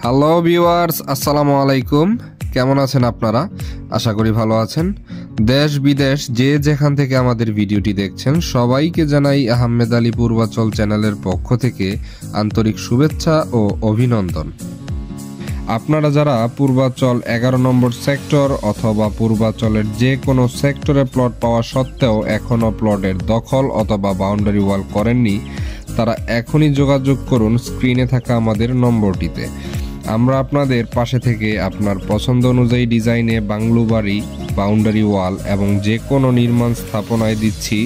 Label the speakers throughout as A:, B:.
A: Hello viewers, আসসালামু আলাইকুম। কেমন আছেন আপনারা? আশা করি ভালো আছেন। দেশ বিদেশ যে যেখান থেকে আমাদের ভিডিওটি দেখছেন সবাইকে জানাই আহমেদ আলী পূর্বাচল চ্যানেলের পক্ষ থেকে আন্তরিক শুভেচ্ছা ও অভিনন্দন। আপনারা যারা পূর্বাচল 11 নম্বর সেক্টর অথবা পূর্বাচলের যে কোনো সেক্টরে প্লট পাওয়া সত্ত্বেও এখনও প্লটের দখল অথবা বাউন্ডারি ওয়াল করেননি, তারা এখনই যোগাযোগ করুন স্ক্রিনে থাকা আমাদের নম্বরটিতে। আমরা আপনাদের পাশে থেকে আপনার পছন্দ অনুযায়ী ডিজাইনে বাংলো বাড়ি, বাউন্ডারি ওয়াল এবং যে কোনো নির্মাণ স্থাপনায় দিচ্ছি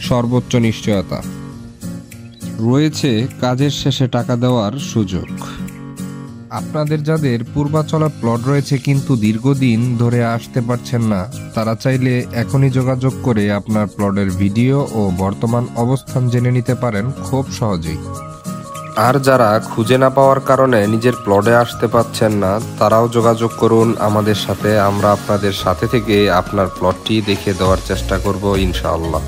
A: সর্বোচ্চ নিশ্চয়তা। রয়েছে কাজের শেষে টাকা দেওয়ার সুযোগ। আপনাদের যাদের পূর্বাচলে প্লট রয়েছে কিন্তু দীর্ঘদিন ধরে আসতে পারছেন না, তারা চাইলে এখনই যোগাযোগ করে আপনার প্লটের ভিডিও ও বর্তমান অবস্থান জেনে নিতে পারেন খুব সহজেই। আর যারা খুঁজে না পাওয়ার কারণে নিজের প্লটে আসতে পারছেন না, তারাও যোগাযোগ করুন আমাদের সাথে। আমরা আপনাদের সাথে থেকে আপনার প্লটটি দেখে দেওয়ার চেষ্টা করব ইনশাআল্লাহ।